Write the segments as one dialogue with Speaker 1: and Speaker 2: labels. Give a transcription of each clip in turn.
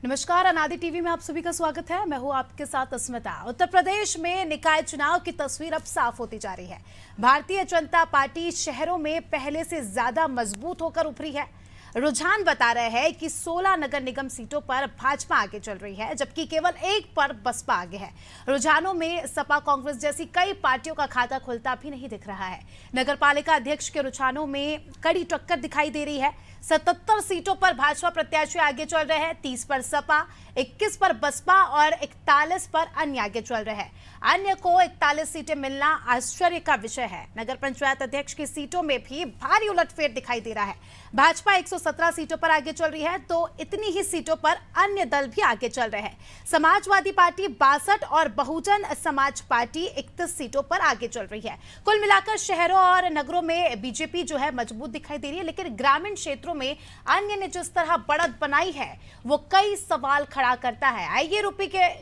Speaker 1: नमस्कार, अनादि टीवी में आप सभी का स्वागत है। मैं हूं आपके साथ अस्मिता। उत्तर प्रदेश में निकाय चुनाव की तस्वीर अब साफ होती जा रही है। भारतीय जनता पार्टी शहरों में पहले से ज्यादा मजबूत होकर उभरी है। रुझान बता रहे हैं कि 16 नगर निगम सीटों पर भाजपा आगे चल रही है, जबकि केवल एक पर बसपा आगे है। रुझानों में सपा, कांग्रेस जैसी कई पार्टियों का खाता खुलता भी नहीं दिख रहा है। नगर पालिका अध्यक्ष के रुझानों में कड़ी टक्कर दिखाई दे रही है। 77 सीटों पर भाजपा प्रत्याशी आगे चल रहे हैं, 30 पर सपा, 21 पर बसपा और 41 पर अन्य आगे चल रहे हैं। अन्य को 41 सीटें मिलना आश्चर्य का विषय है। नगर पंचायत अध्यक्ष की सीटों में भी भारी उलटफेर दिखाई दे रहा है। भाजपा 117 सीटों पर आगे चल रही है, तो इतनी ही सीटों पर अन्य दल भी आगे चल रहे हैं। समाजवादी पार्टी 62 और बहुजन समाज पार्टी 31 सीटों पर आगे चल रही है। कुल मिलाकर शहरों और नगरों में बीजेपी जो है मजबूत दिखाई दे रही है, लेकिन ग्रामीण क्षेत्रों में अन्य ने जिस तरह बढ़त बनाई है वो कई सवाल खड़ा करता है। आइए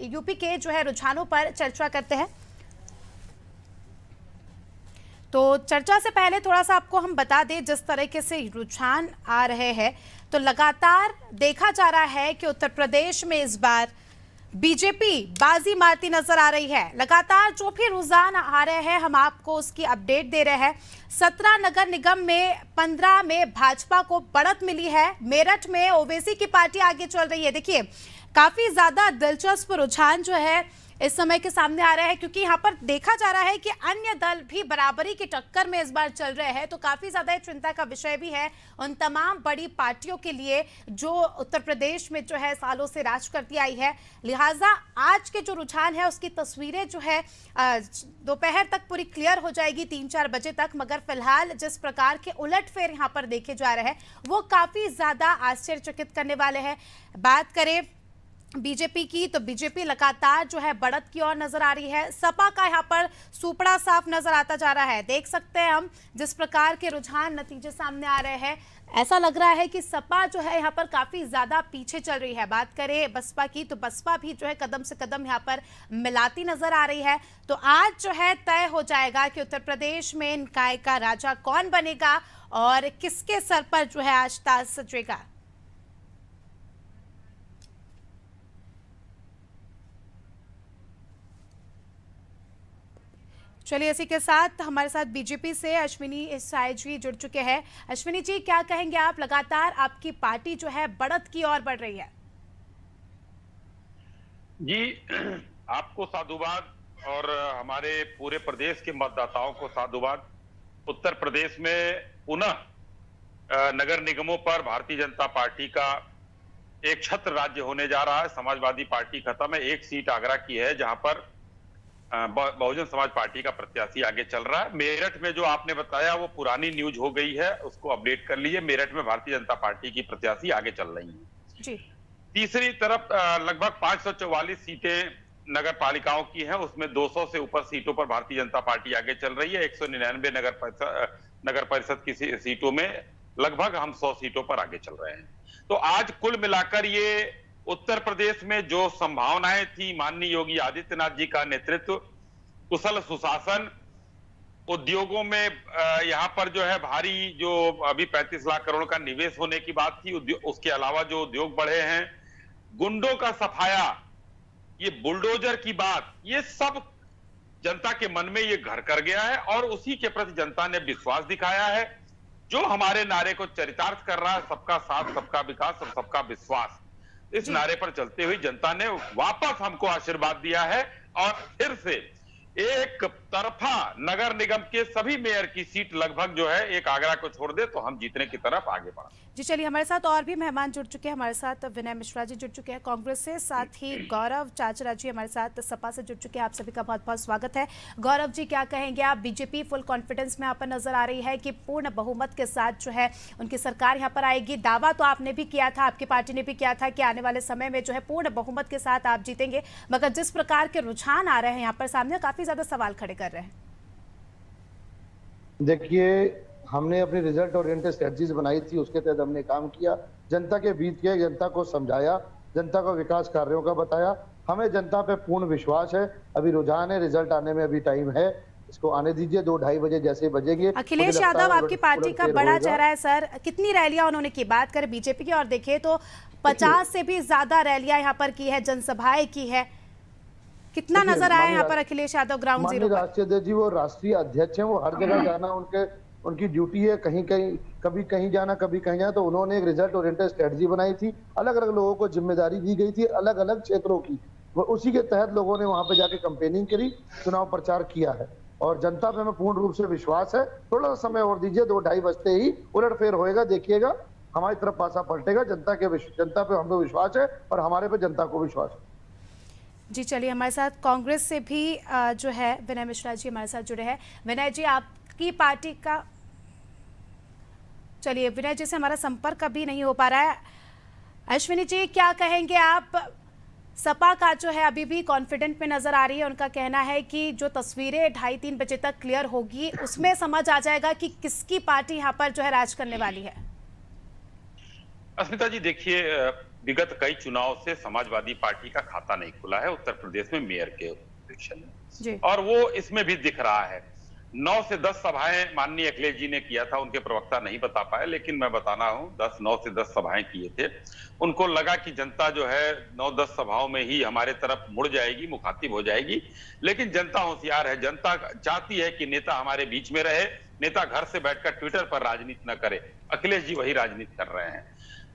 Speaker 1: यूपी के जो है रुझानों पर चर्चा करते हैं। तो चर्चा से पहले थोड़ा सा आपको हम बता दें, जिस तरीके से रुझान आ रहे हैं तो लगातार देखा जा रहा है कि उत्तर प्रदेश में इस बार बीजेपी बाजी मारती नजर आ रही है। लगातार जो भी रुझान आ रहे हैं हम आपको उसकी अपडेट दे रहे हैं। 17 नगर निगम में 15 में भाजपा को बढ़त मिली है। मेरठ में ओवैसी की पार्टी आगे चल रही है। देखिए, काफी ज्यादा दिलचस्प रुझान जो है इस समय के सामने आ रहा है, क्योंकि यहाँ पर देखा जा रहा है कि अन्य दल भी बराबरी की टक्कर में इस बार चल रहे हैं। तो काफी ज्यादा चिंता का विषय भी है उन तमाम बड़ी पार्टियों के लिए जो उत्तर प्रदेश में जो है सालों से राज करती आई है। लिहाजा आज के जो रुझान है उसकी तस्वीरें जो है दोपहर तक पूरी क्लियर हो जाएगी, 3-4 बजे तक। मगर फिलहाल जिस प्रकार के उलटफेर यहाँ पर देखे जा रहे हैं वो काफी ज्यादा आश्चर्यचकित करने वाले हैं। बात करें बीजेपी की, तो बीजेपी लगातार जो है बढ़त की ओर नजर आ रही है। सपा का यहाँ पर सुपड़ा साफ नजर आता जा रहा है। देख सकते हैं हम जिस प्रकार के रुझान नतीजे सामने आ रहे हैं, ऐसा लग रहा है कि सपा जो है यहाँ पर काफी ज्यादा पीछे चल रही है। बात करें बसपा की, तो बसपा भी जो है कदम से कदम यहाँ पर मिलाती नजर आ रही है। तो आज जो है तय हो जाएगा कि उत्तर प्रदेश में निकाय का राजा कौन बनेगा और किसके सर पर जो है आज ताज सजेगा। चलिए, इसी के साथ हमारे साथ बीजेपी से अश्विनी साय जी जुड़ चुके हैं। अश्विनी जी, क्या कहेंगे आप? लगातार आपकी पार्टी जो है बढ़त की ओर बढ़ रही है।
Speaker 2: जी, आपको साधुवाद और हमारे पूरे प्रदेश के मतदाताओं को साधुवाद। उत्तर प्रदेश में पुनः नगर निगमों पर भारतीय जनता पार्टी का एक छत्र राज्य होने जा रहा है। समाजवादी पार्टी खत्म है, एक सीट आगरा की है जहां पर बहुजन समाज पार्टी का प्रत्याशी आगे चल रहा है। मेरठ में जो आपने बताया वो पुरानी न्यूज हो गई है, उसको अपडेट कर लीजिए। मेरठ में भारतीय जनता पार्टी की प्रत्याशी आगे चल रही है
Speaker 1: जी।
Speaker 2: तीसरी तरफ लगभग 544 सीटें नगर पालिकाओं की हैं, उसमें 200 से ऊपर सीटों पर भारतीय जनता पार्टी आगे चल रही है। 199 नगर परिषद की सीटों में लगभग हम 100 सीटों पर आगे चल रहे हैं। तो आज कुल मिलाकर ये उत्तर प्रदेश में जो संभावनाएं थी, माननीय योगी आदित्यनाथ जी का नेतृत्व, कुशल सुशासन, उद्योगों में यहाँ पर जो है भारी जो अभी 35 लाख करोड़ का निवेश होने की बात थी, उसके अलावा जो उद्योग बढ़े हैं, गुंडों का सफाया, ये बुलडोजर की बात, ये सब जनता के मन में ये घर कर गया है और उसी के प्रति जनता ने विश्वास दिखाया है। जो हमारे नारे को चरितार्थ कर रहा है, सबका साथ, सबका विकास और सबका विश्वास, इस नारे पर चलते हुए जनता ने वापस हमको आशीर्वाद दिया है और फिर से एक तरफा नगर निगम के सभी मेयर की सीट लगभग जो है, एक आगरा को छोड़ दे तो हम जीतने की तरफ आगे बढ़ा।
Speaker 1: जी, चलिए, हमारे साथ और भी मेहमान जुड़ चुके हैं। हमारे साथ विनय मिश्रा जी जुड़ चुके हैं कांग्रेस से, साथ ही गौरव चाचरा जी हमारे साथ सपा से जुड़ चुके हैं। आप सभी का बहुत बहुत स्वागत है। गौरव जी, क्या कहेंगे आप? बीजेपी फुल कॉन्फिडेंस में यहाँ पर नजर आ रही है कि पूर्ण बहुमत के साथ जो है उनकी सरकार यहाँ पर आएगी। दावा तो आपने भी किया था, आपकी पार्टी ने भी किया था कि आने वाले समय में जो है पूर्ण बहुमत के साथ आप जीतेंगे, मगर जिस प्रकार के रुझान आ रहे हैं यहाँ पर सामने, काफी ज्यादा सवाल खड़े कर रहे हैं।
Speaker 3: देखिए, हमने अपनी रिजल्ट ओरिएंटेड स्ट्रेटजीज बनाई थी, उसके तहत हमने काम किया, जनता के बीच गए, जनता को समझाया, जनता को विकास कार्यों का बताया। हमें जनता पे पूर्ण विश्वास है। अभी रुझान है, रिजल्ट आने में अभी टाइम है। इसको आने दीजिए, 2-2:30 बजे जैसे बजेंगे।
Speaker 1: अखिलेश
Speaker 3: मुझे लगता
Speaker 1: यादव
Speaker 3: है
Speaker 1: आपकी पार्टी का
Speaker 3: उलटफेर
Speaker 1: बड़ा
Speaker 3: होएगा।
Speaker 1: चेहरा है सर, कितनी रैलियां उन्होंने की? बात करें बीजेपी की और देखें तो 50 से भी ज्यादा रैलियां यहाँ पर की है, जनसभाएं की है। कितना
Speaker 3: देखिए,
Speaker 1: नजर आया यहाँ पर अखिलेश यादव ग्राउंड
Speaker 3: माननीय
Speaker 1: जीरो पर?
Speaker 3: राष्ट्रीय अध्यक्ष जी, वो राष्ट्रीय अध्यक्ष हैं, वो हर जगह जाना उनकी ड्यूटी है। कहीं कहीं कभी कहीं जाना, कभी कहीं जाना। तो उन्होंने एक रिजल्ट ओरिएंटेड स्ट्रेटजी बनाई थी, अलग अलग लोगों को जिम्मेदारी दी गई थी अलग अलग क्षेत्रों की। वो उसी के तहत लोगों ने वहां पे जाके कैंपेनिंग करी, चुनाव प्रचार किया है। और जनता पे हमें पूर्ण रूप से विश्वास है। थोड़ा सा समय और दीजिए, 2-2:30 बजते ही उलटफेर होएगा, देखिएगा। हमारी तरफ पासा पलटेगा। जनता पे हम पे विश्वास है और हमारे पे जनता को विश्वास है।
Speaker 1: जी चलिए, हमारे साथ कांग्रेस से भी जो है विनय मिश्रा जी हमारे साथ जुड़े हैं। विनय जी, आपकी पार्टी का, चलिए विनय जी से हमारा संपर्क अभी नहीं हो पा रहा है। अश्विनी जी, क्या कहेंगे आप? सपा का जो है अभी भी कॉन्फिडेंट में नजर आ रही है। उनका कहना है कि जो तस्वीरें 2:30-3 बजे तक क्लियर होगी उसमें समझ आ जाएगा कि किसकी पार्टी यहाँ पर जो है राज करने वाली है।
Speaker 2: अस्मिता जी, देखिए, विगत कई चुनाव से समाजवादी पार्टी का खाता नहीं खुला है उत्तर प्रदेश में मेयर के इलेक्शन में, और वो इसमें भी दिख रहा है। 9 से 10 सभाएं माननीय अखिलेश जी ने किया था, उनके प्रवक्ता नहीं बता पाए, लेकिन मैं बताना हूं 9 से 10 सभाएं किए थे। उनको लगा कि जनता जो है 9-10 सभाओं में ही हमारे तरफ मुड़ जाएगी, मुखातिब हो जाएगी। लेकिन जनता होशियार है, जनता चाहती है कि नेता हमारे बीच में रहे, नेता घर से बैठकर ट्विटर पर राजनीति न करे। अखिलेश जी वही राजनीति कर रहे हैं।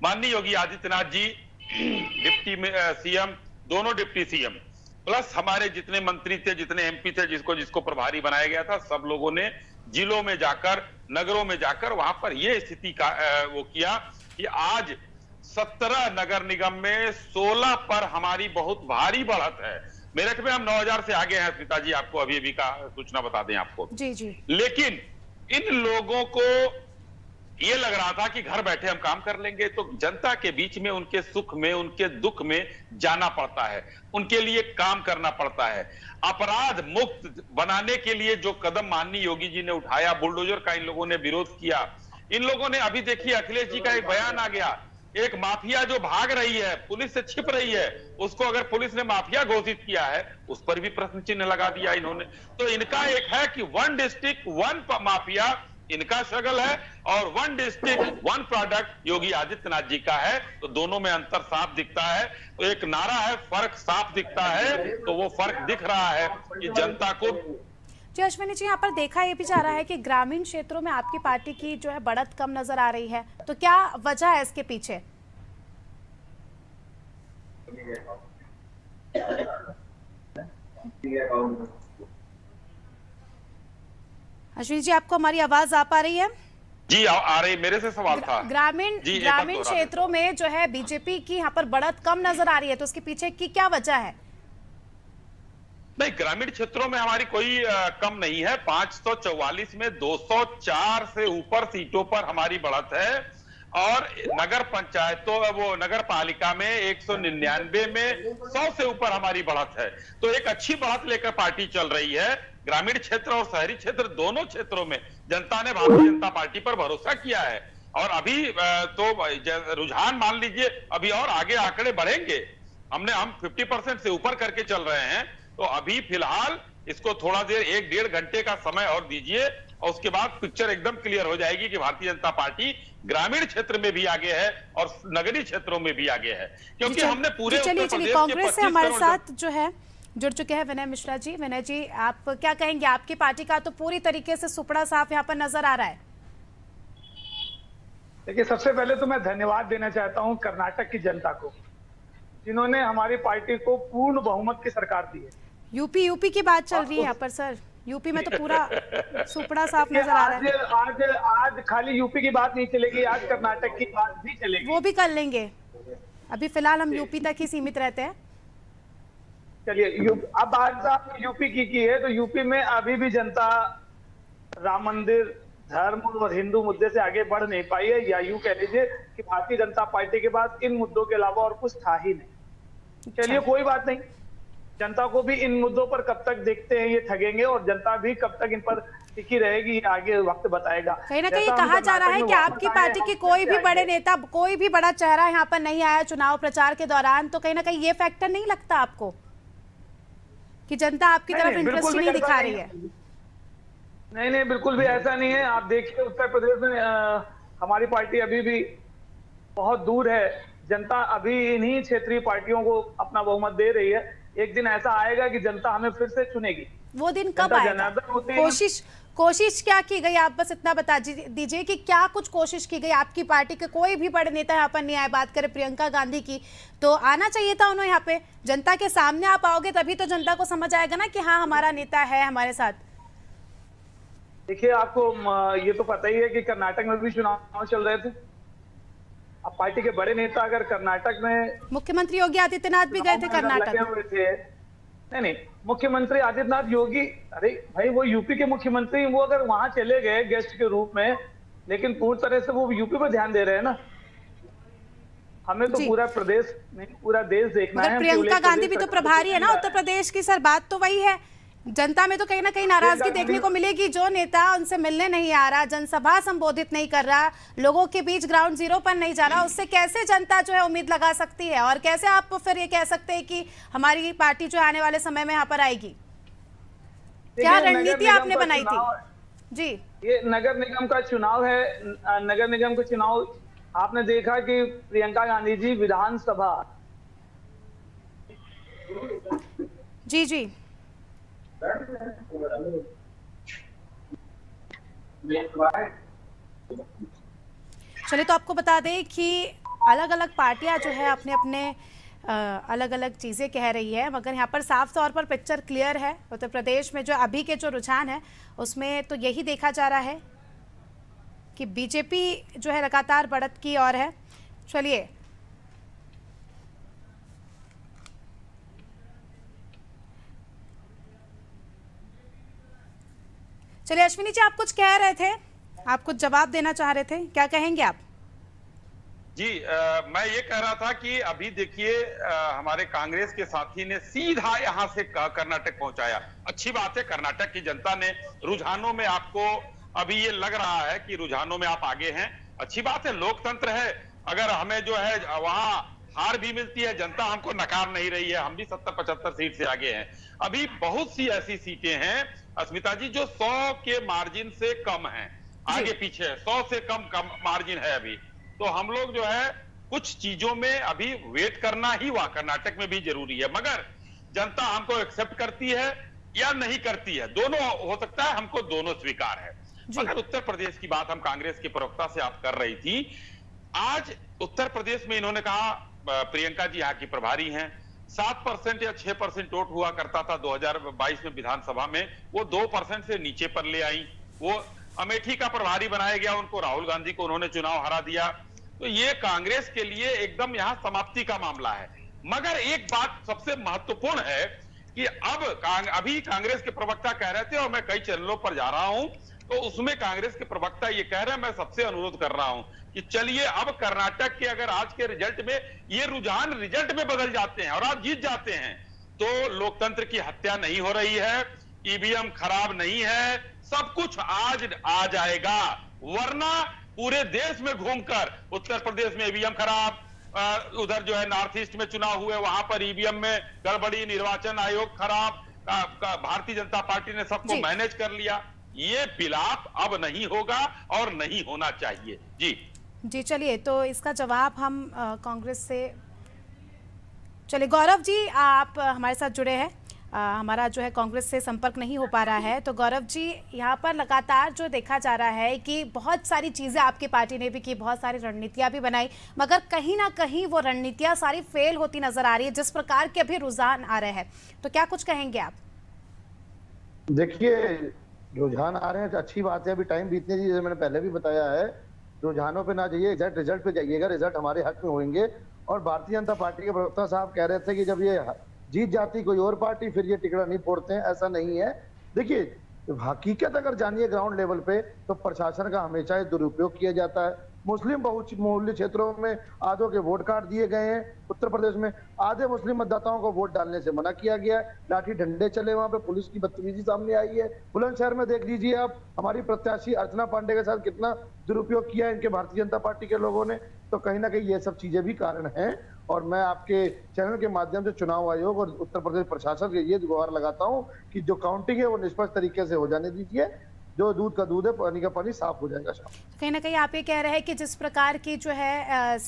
Speaker 2: माननीय योगी आदित्यनाथ जी डिप्टी सीएम, दोनों डिप्टी सीएम प्लस हमारे जितने मंत्री थे, जितने एमपी थे, जिसको प्रभारी बनाया गया था, सब लोगों ने जिलों में जाकर, नगरों में जाकर वहां पर यह स्थिति का वो किया कि आज 17 नगर निगम में 16 पर हमारी बहुत भारी बढ़त है। मेरठ में हम 9000 से आगे हैं पिताजी, आपको अभी का सूचना बता दें आपको।
Speaker 1: जी।
Speaker 2: लेकिन इन लोगों को ये लग रहा था कि घर बैठे हम काम कर लेंगे, तो जनता के बीच में, उनके सुख में, उनके दुख में जाना पड़ता है, उनके लिए काम करना पड़ता है। अपराध मुक्त बनाने के लिए जो कदम माननीय योगी जी ने उठाया, बुलडोजर का इन लोगों ने विरोध किया। इन लोगों ने, अभी देखिए अखिलेश जी का एक बयान आ गया, एक माफिया जो भाग रही है, पुलिस से छिप रही है, उसको अगर पुलिस ने माफिया घोषित किया है, उस पर भी प्रश्न चिन्ह लगा दिया इन्होंने। तो इनका एक है कि 1 डिस्ट्रिक्ट 1 माफिया इनका स्ट्रगल है, और 1 डिस्ट्रिक्ट 1 प्रोडक्ट योगी आदित्यनाथ जी का है। तो दोनों में अंतर साफ दिखता है। तो एक नारा है, फर्क साफ दिखता है, तो वो फर्क दिख रहा है कि जनता को।
Speaker 1: जी अश्विनी जी, यहाँ पर देखा ये भी जा रहा है कि ग्रामीण क्षेत्रों में आपकी पार्टी की जो है बढ़त कम नजर आ रही है, तो क्या वजह है इसके पीछे? अश्विनी जी, आपको हमारी आवाज आ पा रही है?
Speaker 2: जी आ रही, मेरे से सवाल था।
Speaker 1: ग्रामीण क्षेत्रों में जो है बीजेपी की यहाँ पर बढ़त कम नजर आ रही है, तो उसके पीछे की क्या वजह है?
Speaker 2: नहीं, ग्रामीण क्षेत्रों में हमारी कोई कम नहीं है। 544 में 204 से ऊपर सीटों पर हमारी बढ़त है, और नगर पंचायतों, वो नगर पालिका में 199 में 100 से ऊपर हमारी बढ़त है। तो एक अच्छी बढ़त लेकर पार्टी चल रही है। ग्रामीण क्षेत्र और शहरी क्षेत्र दोनों क्षेत्रों में जनता ने भारतीय जनता पार्टी पर भरोसा किया है, और अभी तो रुझान मान लीजिए अभी और आगे आंकड़े बढ़ेंगे। हम 50% से ऊपर करके चल रहे हैं। तो अभी फिलहाल इसको थोड़ा देर, 1-1.5 घंटे का समय और दीजिए, और उसके बाद पिक्चर एकदम क्लियर हो जाएगी कि भारतीय जनता पार्टी ग्रामीण क्षेत्र में भी आगे है और नगरीय क्षेत्रों में भी आगे है। क्योंकि हमने पूरे
Speaker 1: चलिए कांग्रेस से हमारे साथ जो है जुड़ चुके हैं विनय मिश्रा जी। विनय जी, आप क्या कहेंगे? आपकी पार्टी का तो पूरी तरीके से सुपड़ा साफ यहाँ पर नजर आ रहा है।
Speaker 4: देखिए, सबसे पहले तो मैं धन्यवाद देना चाहता हूँ कर्नाटक की जनता को, जिन्होंने हमारी पार्टी को पूर्ण बहुमत की सरकार दी है।
Speaker 1: यूपी की बात चल रही है यहाँ पर सर, यूपी में तो पूरा सुपड़ा साफ नजर आ रहा है।
Speaker 4: आज खाली यूपी की बात नहीं चलेगी, आज कर्नाटक की बात भी चलेगी।
Speaker 1: वो भी कर लेंगे, अभी फिलहाल हम यूपी तक ही सीमित रहते हैं।
Speaker 4: चलिए, अब बात आप यूपी की है, तो यूपी में अभी भी जनता राम मंदिर, धर्म और हिंदू मुद्दे से आगे बढ़ नहीं पाई है, या यूं कह लीजिए कि भारतीय जनता पार्टी के पास इन मुद्दों के अलावा और कुछ था ही नहीं। चलिए, कोई बात नहीं, जनता को भी इन मुद्दों पर कब तक देखते हैं ये ठगेंगे, और जनता भी कब तक इन पर टिकी रहेगी आगे वक्त बताएगा।
Speaker 1: कहीं ना कहीं कहा जा रहा है कि आपकी पार्टी के कोई भी बड़े नेता, कोई भी बड़ा चेहरा यहाँ पर नहीं आया चुनाव प्रचार के दौरान, तो कहीं ना कहीं ये फैक्टर नहीं लगता आपको कि जनता आपकी तरफ इंटरेस्ट नहीं दिखा रही है?
Speaker 4: नहीं नहीं, बिल्कुल भी ऐसा नहीं है। आप देखिए उत्तर प्रदेश में हमारी पार्टी अभी भी बहुत दूर है। जनता अभी इन्हीं क्षेत्रीय पार्टियों को अपना बहुमत दे रही है। एक दिन ऐसा आएगा कि जनता हमें फिर से चुनेगी।
Speaker 1: वो दिन कब
Speaker 4: जनता
Speaker 1: आएगा?
Speaker 4: जनार्दन होती है।
Speaker 1: कोशिश क्या की गई? आप बस इतना बता दीजिए कि क्या कुछ कोशिश की गई? आपकी पार्टी के कोई भी बड़े नेता यहाँ पर नहीं आए। बात करें प्रियंका गांधी की, तो आना चाहिए था उन्हें यहाँ पे। जनता के सामने आप आओगे तभी तो जनता को समझ आएगा ना कि हाँ, हमारा नेता है हमारे साथ।
Speaker 4: देखिए, आपको ये तो पता ही है कि कर्नाटक में भी चुनाव चल रहे थे। अब पार्टी के बड़े नेता अगर कर्नाटक में,
Speaker 1: मुख्यमंत्री योगी आदित्यनाथ भी गए थे कर्नाटक।
Speaker 4: लगे हुए थे। नहीं, मुख्यमंत्री आदित्यनाथ योगी, अरे भाई वो यूपी के मुख्यमंत्री, वो अगर वहां चले गए गेस्ट के रूप में, लेकिन पूरी तरह से वो यूपी पर ध्यान दे रहे हैं ना। हमें तो पूरा प्रदेश नहीं, पूरा देश देखना है।
Speaker 1: प्रियंका गांधी भी तो प्रभारी है ना उत्तर प्रदेश की। सर, बात तो वही है। जनता में तो कहीं ना कहीं नाराजगी देखने को मिलेगी। जो नेता उनसे मिलने नहीं आ रहा, जनसभा संबोधित नहीं कर रहा, लोगों के बीच ग्राउंड जीरो पर नहीं जा रहा, उससे कैसे जनता जो है उम्मीद लगा सकती है? और कैसे आप फिर ये कह सकते हैं कि हमारी पार्टी जो आने वाले समय में यहाँ पर आएगी? क्या रणनीति आपने बनाई थी? जी,
Speaker 4: ये नगर निगम का चुनाव है। नगर निगम का चुनाव आपने देखा कि प्रियंका गांधी जी विधानसभा,
Speaker 1: जी जी, चलिए, तो आपको बता दें कि अलग अलग पार्टियां जो है अपने अपने अलग अलग चीज़ें कह रही है, मगर यहाँ पर साफ तौर पर पिक्चर क्लियर है। उत्तर प्रदेश में जो अभी के जो रुझान है उसमें तो यही देखा जा रहा है कि बीजेपी जो है लगातार बढ़त की ओर है। चलिए, अश्विनी जी, आप कुछ कह रहे थे, आप कुछ जवाब देना चाह रहे थे, क्या कहेंगे आप?
Speaker 2: जी, मैं ये कह रहा था कि अभी देखिए, हमारे कांग्रेस के साथी ने सीधा यहां से कर्नाटक पहुंचाया। अच्छी बात है, कर्नाटक की जनता ने रुझानों में आपको अभी ये लग रहा है कि रुझानों में आप आगे हैं। अच्छी बात है, लोकतंत्र है। अगर हमें जो है वहां हार भी मिलती है, जनता हमको नकार नहीं रही है, हम भी 70-75 सीट से आगे हैं। अभी बहुत सी ऐसी सीटें हैं अस्मिता जी जो 100 के मार्जिन से कम हैं, आगे पीछे 100 से कम मार्जिन है अभी। तो हम लोग जो है कुछ चीजों में अभी वेट करना ही वहां कर्नाटक में भी जरूरी है, मगर जनता हमको एक्सेप्ट करती है या नहीं करती है, दोनों हो सकता है, हमको दोनों स्वीकार है। मगर उत्तर प्रदेश की बात हम कांग्रेस के प्रवक्ता से आप कर रही थी। आज उत्तर प्रदेश में इन्होंने कहा, प्रियंका जी यहाँ की प्रभारी हैं, 7% या 6% वोट हुआ करता था 2022 में विधानसभा में, वो 2% से नीचे पर ले आई। वो अमेठी का प्रभारी बनाया गया उनको, राहुल गांधी को उन्होंने चुनाव हरा दिया। तो ये कांग्रेस के लिए एकदम यहाँ समाप्ति का मामला है। मगर एक बात सबसे महत्वपूर्ण है कि अभी कांग्रेस के प्रवक्ता कह रहे थे, और मैं कई चैनलों पर जा रहा हूं, तो उसमें कांग्रेस के प्रवक्ता ये कह रहे हैं, मैं सबसे अनुरोध कर रहा हूं कि चलिए अब कर्नाटक के अगर आज के रिजल्ट में ये रुझान रिजल्ट में बदल जाते हैं और आप जीत जाते हैं, तो लोकतंत्र की हत्या नहीं हो रही है, ईवीएम खराब नहीं है, सब कुछ आज आ जाएगा। वरना पूरे देश में घूमकर उत्तर प्रदेश में ईवीएम खराब, उधर जो है नॉर्थ ईस्ट में चुनाव हुए वहां पर ईवीएम में गड़बड़ी, निर्वाचन आयोग खराब, भारतीय जनता पार्टी ने सबको मैनेज कर लिया। ये विलाप अब नहीं होगा और नहीं होना चाहिए। जी,
Speaker 1: चलिए, तो इसका जवाब हम कांग्रेस से, चलिए गौरव जी आप हमारे साथ जुड़े हैं। हमारा जो है कांग्रेस से संपर्क नहीं हो पा रहा है, तो गौरव जी, यहाँ पर लगातार जो देखा जा रहा है कि बहुत सारी चीज़ें आपकी पार्टी ने भी की, बहुत सारी रणनीतियाँ भी बनाई, मगर कहीं ना कहीं वो रणनीतियाँ सारी फेल होती नजर आ रही है जिस प्रकार के अभी रुझान आ रहे हैं। तो क्या कुछ कहेंगे आप?
Speaker 3: देखिए, रुझान आ रहे हैं तो अच्छी बात है, अभी टाइम बीतने दीजिए। मैंने पहले भी बताया है, रुझानों पे ना जाइए, एग्जैक्ट रिजल्ट पे जाइएगा, रिजल्ट हमारे हक में होंगे। और भारतीय जनता पार्टी के प्रवक्ता साहब कह रहे थे कि जब ये जीत जाती कोई और पार्टी फिर ये टिकड़ा नहीं फोड़ते हैं, ऐसा नहीं है। देखिए, हकीकत अगर जानिए ग्राउंड लेवल पे, तो प्रशासन का हमेशा दुरुपयोग किया जाता है। मुस्लिम बहुमूल्य क्षेत्रों में आधों के वोट काट दिए गए हैं। उत्तर प्रदेश में आधे मुस्लिम मतदाताओं को वोट डालने से मना किया गया है, लाठी डंडे चले, वहां पे पुलिस की बदतमीजी सामने आई है। बुलंदशहर में देख लीजिए आप, हमारी प्रत्याशी अर्चना पांडे के साथ कितना दुरुपयोग किया है इनके भारतीय जनता पार्टी के लोगों ने। तो कहीं ना कहीं ये सब चीजें भी कारण हैं। और मैं आपके चैनल के माध्यम से चुनाव आयोग और उत्तर प्रदेश प्रशासन के ये गुहार लगाता हूं कि जो काउंटिंग है वो निष्पक्ष तरीके से हो जाने दीजिए। जो दूध का दूध है, पानी का पानी साफ हो जाएगा शाम।
Speaker 1: कहीं ना कहीं आप ये कह रहे हैं कि जिस प्रकार की जो है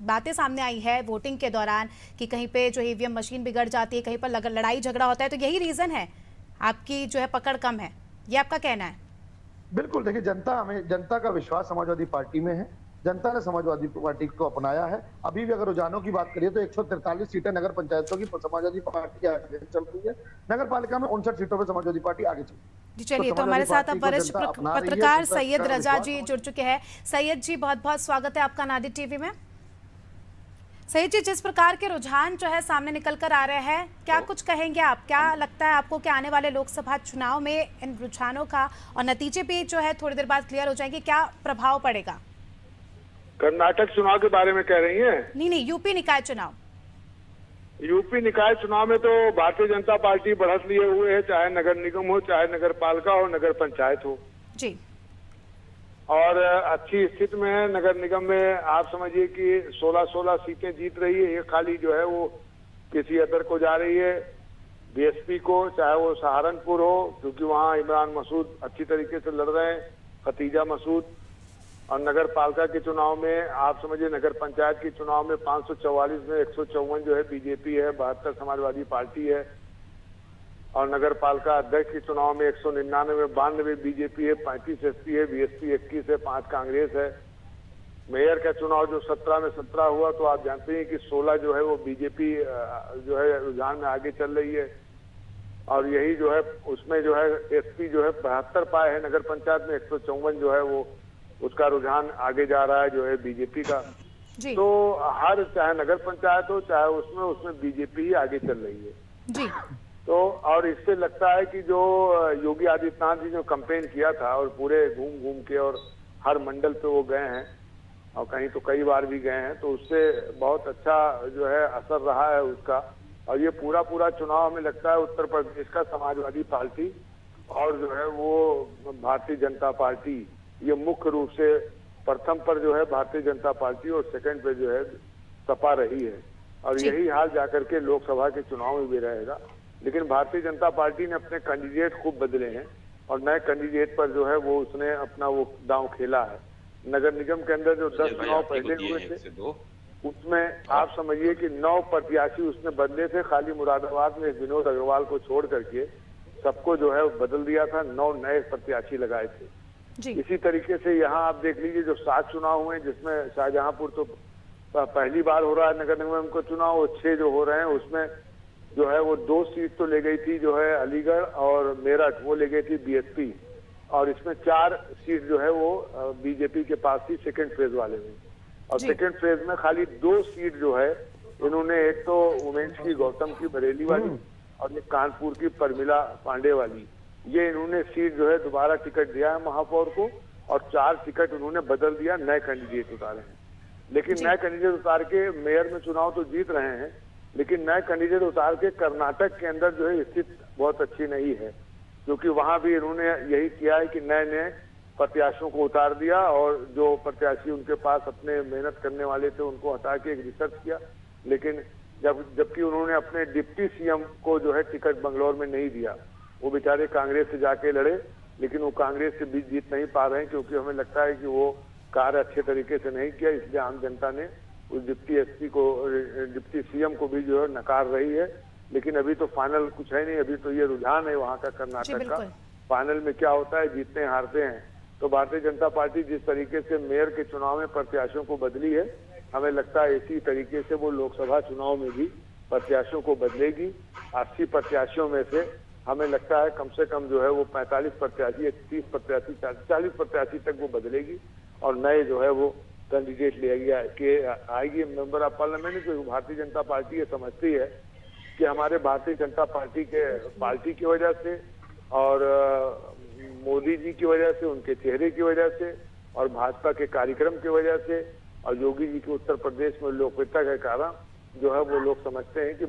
Speaker 1: बातें सामने आई है वोटिंग के दौरान कि कहीं पे जो ईवीएम मशीन बिगड़ जाती है, कहीं पर लड़ाई झगड़ा होता है, तो यही रीजन है आपकी जो है पकड़ कम है, ये आपका कहना है?
Speaker 3: बिल्कुल, देखिए जनता का विश्वास समाजवादी पार्टी में है। जनता ने समाजवादी पार्टी को अपनाया है। अभी भी अगर रुझानों की बात करिए तो 143 सीटें नगर पंचायतों की समाजवादी पार्टी आगे चल रही है। नगर पालिका में 59 सीटों पर समाजवादी पार्टी आगे चल रही है।
Speaker 1: जी चलिए, तो हमारे साथ अब वरिष्ठ पत्रकार सैयद रजा जी जुड़ चुके हैं। सैयद जी, बहुत बहुत स्वागत है आपका नादिर टीवी में। सैयद जी, जिस प्रकार के रुझान जो है सामने निकल कर आ रहे हैं, क्या कुछ कहेंगे आप? क्या लगता है आपको कि आने वाले लोकसभा चुनाव में इन रुझानों का और नतीजे भी जो है थोड़ी देर बाद क्लियर हो जाएंगे, क्या प्रभाव पड़ेगा?
Speaker 5: कर्नाटक चुनाव के बारे में कह रही हैं?
Speaker 1: नहीं, यूपी निकाय चुनाव।
Speaker 5: यूपी निकाय चुनाव में तो भारतीय जनता पार्टी बढ़त लिए हुए है, चाहे नगर निगम हो, चाहे नगर पालिका हो, नगर पंचायत हो
Speaker 1: जी,
Speaker 5: और अच्छी स्थिति में है। नगर निगम में आप समझिए कि 16 सीटें जीत रही है। एक खाली जो है वो किसी अदर को जा रही है, बीएसपी को, चाहे वो सहारनपुर हो, क्योंकि वहाँ इमरान मसूद अच्छी तरीके से लड़ रहे हैं, खतीजा मसूद। और नगर पालिका के चुनाव में आप समझिए, नगर पंचायत के चुनाव में 544 में 154 जो है बीजेपी है, 72 समाजवादी पार्टी है। और नगर पालिका अध्यक्ष के चुनाव में 199 में 92 बीजेपी है, 35 एसपी है, बीएसपी 21 है, 5 कांग्रेस है। मेयर का चुनाव जो 17 में 17 हुआ, तो आप जानते हैं कि 16 जो है वो बीजेपी जो है रुझान में आगे चल रही है। और यही जो है उसमें जो है एसपी जो है 72 पाए है। नगर पंचायत में 154 जो है वो उसका रुझान आगे जा रहा है, जो है बीजेपी का। तो हर चाहे नगर पंचायत हो चाहे उसमें बीजेपी ही आगे चल रही है
Speaker 1: जी।
Speaker 5: तो और इससे लगता है कि जो योगी आदित्यनाथ जी जो कैंपेन किया था और पूरे घूम घूम के और हर मंडल पे वो गए हैं और कहीं तो कई बार भी गए हैं, तो उससे बहुत अच्छा जो है असर रहा है उसका। और ये पूरा चुनाव हमें लगता है उत्तर प्रदेश का समाजवादी पार्टी और जो है वो भारतीय जनता पार्टी, ये मुख्य रूप से प्रथम पर जो है भारतीय जनता पार्टी और सेकंड पे जो है सपा रही है। और यही हाल जाकर के लोकसभा के चुनाव में भी रहेगा। लेकिन भारतीय जनता पार्टी ने अपने कैंडिडेट खूब बदले हैं और नए कैंडिडेट पर जो है वो उसने अपना वो दांव खेला है। नगर निगम के अंदर जो 10 चुनाव पहले हुए थे उसमें आप समझिए कि 9 प्रत्याशी उसने बदले थे। खाली मुरादाबाद में विनोद अग्रवाल को छोड़ करके सबको जो है बदल दिया था, 9 नए प्रत्याशी लगाए थे जी। इसी तरीके से यहाँ आप देख लीजिए जो 7 चुनाव हुए जिसमें शाहजहांपुर तो पहली बार हो रहा है नगर निगम को चुनाव, वो 6 जो हो रहे हैं उसमें जो है वो 2 सीट तो ले गई थी जो है अलीगढ़ और मेरठ, वो ले गई थी बीएसपी। और इसमें 4 सीट जो है वो बीजेपी के पास थी सेकंड फेज वाले में। और सेकंड फेज में खाली 2 सीट जो है इन्होंने, एक तो वुमेन्स की गौतम की बरेली वाली और एक कानपुर की परमिला पांडे वाली, ये इन्होंने सीट जो है दोबारा टिकट दिया है महापौर को और 4 टिकट उन्होंने बदल दिया, नए कैंडिडेट उतारे हैं। लेकिन नए कैंडिडेट उतार के मेयर में चुनाव तो जीत रहे हैं, लेकिन नए कैंडिडेट उतार के कर्नाटक के अंदर जो है स्थिति बहुत अच्छी नहीं है, क्योंकि वहां भी इन्होंने यही किया है कि नए प्रत्याशियों को उतार दिया और जो प्रत्याशी उनके पास अपने मेहनत करने वाले थे उनको हटा के एक रिसर्च किया। लेकिन जबकि उन्होंने अपने डिप्टी सीएम को जो है टिकट बंगलौर में नहीं दिया, वो बेचारे कांग्रेस से जाके लड़े, लेकिन वो कांग्रेस से भी जीत नहीं पा रहे हैं, क्योंकि हमें लगता है कि वो कार्य अच्छे तरीके से नहीं किया। इसलिए आम जनता ने उस डिप्टी एसपी को, डिप्टी सीएम को भी जो है नकार रही है। लेकिन अभी तो फाइनल कुछ है नहीं, अभी तो ये रुझान है वहाँ का कर्नाटक का। फाइनल में क्या होता है, जीतते हारते हैं। तो भारतीय जनता पार्टी जिस तरीके से मेयर के चुनाव में प्रत्याशियों को बदली है, हमें लगता है इसी तरीके से वो लोकसभा चुनाव में भी प्रत्याशियों को बदलेगी। 80 प्रत्याशियों में से हमें लगता है कम से कम जो है वो 45 प्रत्याशी, 30 प्रत्याशी, 40 प्रत्याशी तक वो बदलेगी और नए जो है वो कैंडिडेट ले आएगी मेंबर ऑफ पार्लियामेंट। जो भारतीय जनता पार्टी ये समझती है कि हमारे भारतीय जनता पार्टी की वजह से और मोदी जी की वजह से, उनके चेहरे की वजह से और भाजपा के कार्यक्रम की वजह से और योगी जी के उत्तर प्रदेश में लोकप्रियता के कारण जो है वो लोग समझते हैं कि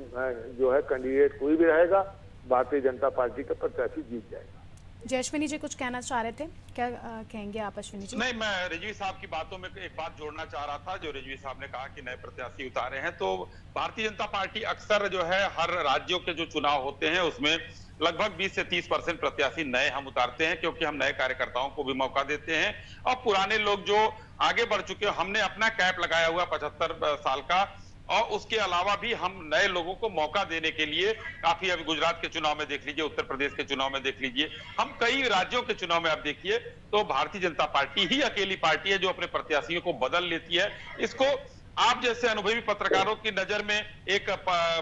Speaker 5: जो है कैंडिडेट कोई भी रहेगा, भारतीय जनता पार्टी का प्रत्याशी जीत जाएगा।
Speaker 1: जी, अश्विनी जी कुछ कहना चाह रहे थे, क्या कहेंगे आप अश्विनी जी?
Speaker 2: नहीं, मैं रिजवी साहब की बातों में एक बात जोड़ना चाह रहा था। जो रिजवी साहब ने कहा कि नए प्रत्याशी उतारे हैं, तो भारतीय जनता पार्टी अक्सर जो है हर राज्यों के जो चुनाव होते हैं उसमें लगभग 20 से 30% प्रत्याशी नए हम उतारते हैं, क्योंकि हम नए कार्यकर्ताओं को भी मौका देते हैं। और पुराने लोग जो आगे बढ़ चुके हैं, हमने अपना कैप लगाया हुआ 75 साल का, और उसके अलावा भी हम नए लोगों को मौका देने के लिए काफी, अभी गुजरात के चुनाव में देख लीजिए, उत्तर प्रदेश के चुनाव में देख लीजिए, हम कई राज्यों के चुनाव में आप देखिए तो भारतीय जनता पार्टी ही अकेली पार्टी है जो अपने प्रत्याशियों को बदल लेती है। इसको आप जैसे अनुभवी पत्रकारों की नजर में एक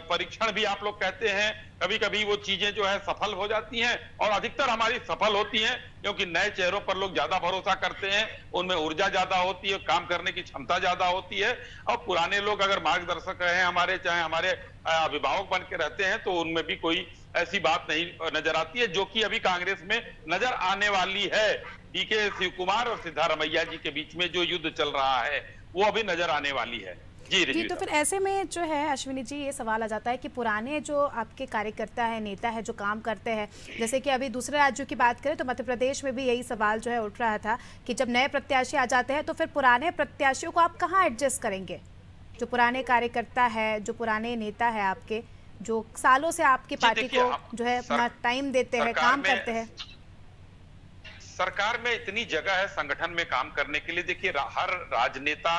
Speaker 2: परीक्षण भी आप लोग कहते हैं। कभी कभी वो चीजें जो है सफल हो जाती हैं, और अधिकतर हमारी सफल होती हैं, क्योंकि नए चेहरों पर लोग ज्यादा भरोसा करते हैं, उनमें ऊर्जा ज्यादा होती है, काम करने की क्षमता ज्यादा होती है। और पुराने लोग अगर मार्गदर्शक रहे हमारे, चाहे हमारे अभिभावक बन के रहते हैं, तो उनमें भी कोई ऐसी बात नहीं नजर आती है, जो कि अभी कांग्रेस में नजर आने वाली है। डीके शिव कुमार और सिद्धारमैया जी के बीच में जो युद्ध चल रहा है वो अभी नजर आने वाली है। जी,
Speaker 1: तो फिर ऐसे में जो है अश्विनी जी, ये सवाल आ जाता है कि पुराने जो आपके कार्यकर्ता है, नेता है, जो काम करते हैं, जैसे कि अभी दूसरे राज्यों की बात करें तो मध्य प्रदेश में भी यही सवाल जो है उठ रहा था कि जब नए प्रत्याशी आ जाते हैं तो फिर पुराने प्रत्याशियों को आप कहाँ एडजस्ट करेंगे? जो पुराने कार्यकर्ता है, जो पुराने नेता है आपके, जो सालों से आपकी पार्टी को जो है अपना टाइम देते हैं, काम करते हैं।
Speaker 2: सरकार में इतनी जगह है संगठन में काम करने के लिए। देखिए, हर राजनेता,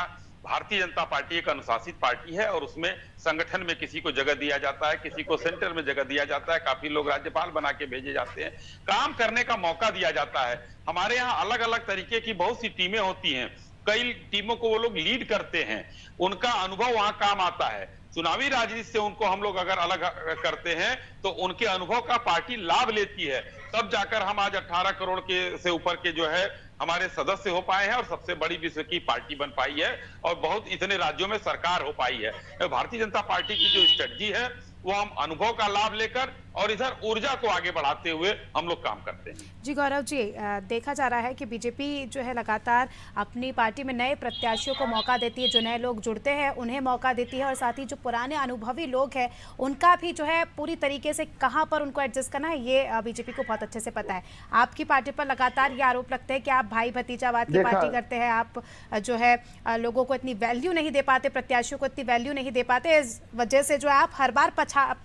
Speaker 2: भारतीय जनता पार्टी एक अनुशासित पार्टी है, और उसमें संगठन में किसी को जगह दिया जाता है, किसी को सेंटर में जगह दिया जाता है, काफी लोग राज्यपाल बना के भेजे जाते हैं, काम करने का मौका दिया जाता है। हमारे यहाँ अलग अलग तरीके की बहुत सी टीमें होती हैं, कई टीमों को वो लोग लीड करते हैं, उनका अनुभव वहां काम आता है। चुनावी राजनीति से उनको हम लोग अगर अलग करते हैं तो उनके अनुभव का पार्टी लाभ लेती है, तब जाकर हम आज 18 करोड़ के से ऊपर के जो है हमारे सदस्य हो पाए हैं, और सबसे बड़ी विश्व की पार्टी बन पाई है, और बहुत इतने राज्यों में सरकार हो पाई है। भारतीय जनता पार्टी की जो स्ट्रेटजी है वो हम अनुभव का लाभ लेकर और इधर ऊर्जा को आगे बढ़ाते हुए हम लोग काम करते हैं।
Speaker 1: जी गौरव जी, देखा जा रहा है कि बीजेपी जो है लगातार अपनी पार्टी में नए प्रत्याशियों को मौका देती है, जो नए लोग जुड़ते हैं उन्हें मौका देती है, और साथ ही जो पुराने अनुभवी लोग हैं उनका भी जो है पूरी तरीके से कहां पर उनको एडजस्ट करना है ये बीजेपी को बहुत अच्छे से पता है। आपकी पार्टी पर लगातार ये आरोप लगते हैं कि आप भाई भतीजावाद की पार्टी करते हैं, आप जो है लोगों को इतनी वैल्यू नहीं दे पाते, प्रत्याशियों को इतनी वैल्यू नहीं दे पाते, इस वजह से जो है आप हर बार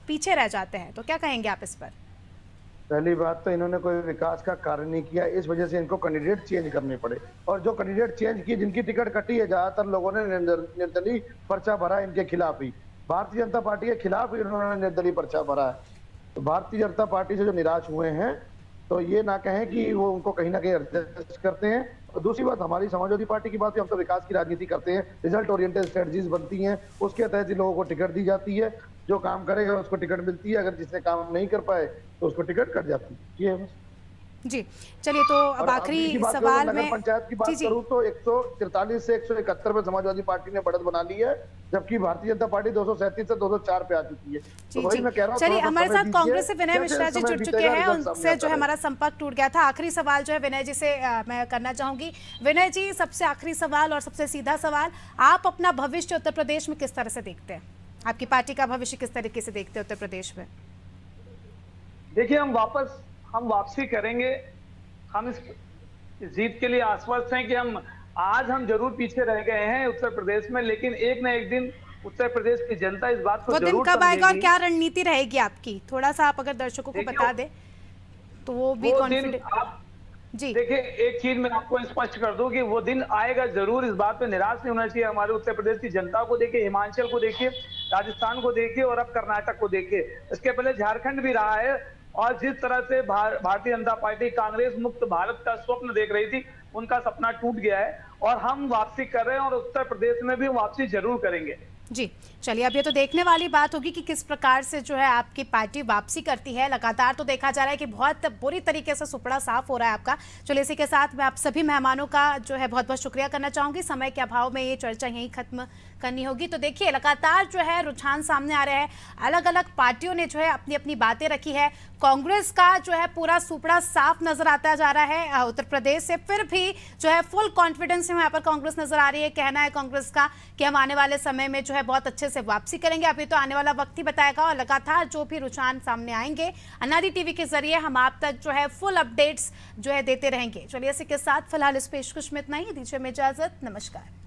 Speaker 1: पीछे रह जाते हैं। तो क्या कहेंगे आप इस पर?
Speaker 3: पहली बात तो इन्होंने कोई विकास का कार्य नहीं किया, इस वजह से इनको कैंडिडेट चेंज करने पड़े, और जो कैंडिडेट चेंज किए, जिनकी टिकट कटी है, ज्यादातर लोगों ने निर्दलीय पर्चा भरा इनके खिलाफ ही, भारतीय जनता पार्टी के खिलाफ ही उन्होंने निर्दलीय पर्चा भरा है। तो भारतीय जनता पार्टी से जो निराश हुए हैं, तो ये ना कहें कि वो उनको कहीं ना कहीं एडजस्ट करते हैं। और दूसरी बात, हमारी समाजवादी पार्टी की बात है, हम तो विकास की राजनीति करते हैं, रिजल्ट ओरिएंटेड स्ट्रेटजीज बनती हैं, उसके तहत ही लोगों को टिकट दी जाती है, जो काम करेगा उसको टिकट मिलती है, अगर जिसने काम नहीं कर पाए तो उसको टिकट कट जाती है। ये है
Speaker 1: जी। चलिए, तो अब आखिरी सवाल में
Speaker 3: पंचायत की बात करूं तो 143 से 171 में समाजवादी पार्टी ने बढ़त बना ली है, जबकि भारतीय जनता पार्टी 237 से 204 पे आ चुकी है। तो वही मैं कह रहा हूं,
Speaker 1: चलिए, हमारे साथ कांग्रेस से विनय मिश्रा जी जुड़ चुके हैं, उनसे जो है हमारा संपर्क टूट गया था। आखिरी सवाल जो है विनय जी से मैं करना चाहूंगी। विनय जी, सबसे आखिरी सवाल और सबसे सीधा सवाल, आप अपना भविष्य उत्तर प्रदेश में किस तरह से देखते हैं? आपकी पार्टी का भविष्य किस तरीके से देखते हैं उत्तर प्रदेश में?
Speaker 4: देखिए, हम वापसी करेंगे। हम इस जीत के लिए आश्वस्त हैं कि हम जरूर पीछे रह गए हैं उत्तर प्रदेश में, लेकिन एक न एक दिन उत्तर प्रदेश की जनता इस बात को
Speaker 1: वो
Speaker 4: जरूर
Speaker 1: दिन कब आएगा और क्या रणनीति रहेगी आपकी? थोड़ा सा आप अगर दर्शकों को बता दें तो वो भी कॉन्फिडेंट। जी
Speaker 4: देखिए, एक चीज मैं आपको स्पष्ट कर दूं कि वो दिन आएगा जरूर, इस बात पे निराश नहीं होना चाहिए। हमारे उत्तर प्रदेश की जनता को देखिए, हिमाचल को देखिए, राजस्थान को देखिए, और अब कर्नाटक को देखिए, इसके पहले झारखंड भी रहा है। और जिस तरह से भारतीय जनता पार्टी कांग्रेस मुक्त भारत का स्वप्न देख रही थी, उनका सपना टूट गया है, और हम वापसी कर रहे हैं, और उत्तर प्रदेश में भी वापसी जरूर करेंगे।
Speaker 1: जी, चलिए, अब ये तो देखने वाली बात होगी कि किस प्रकार से जो है आपकी पार्टी वापसी करती है। लगातार तो देखा जा रहा है कि बहुत बुरी तरीके से सुपड़ा साफ हो रहा है आपका। चलिए, इसी के साथ मैं आप सभी मेहमानों का जो है बहुत बहुत शुक्रिया करना चाहूंगी। समय के अभाव में ये चर्चा यहीं खत्म करनी होगी। तो देखिए, लगातार जो है रुझान सामने आ रहे हैं, अलग अलग पार्टियों ने जो है अपनी अपनी बातें रखी है। कांग्रेस का जो है पूरा सुपड़ा साफ नजर आता जा रहा है उत्तर प्रदेश से, फिर भी जो है फुल कॉन्फिडेंस में यहाँ पर कांग्रेस नजर आ रही है। कहना है कांग्रेस का कि हम आने वाले समय में जो है बहुत अच्छे से वापसी करेंगे। अभी तो आने वाला वक्त ही बताएगा, और लगातार जो भी रुझान सामने आएंगे अनादि टीवी के जरिए हम आप तक जो है फुल अपडेट्स जो है देते रहेंगे। चलिए, इसी के साथ फिलहाल इस पेशकश में इतना ही, दीजिए में इजाजत। नमस्कार।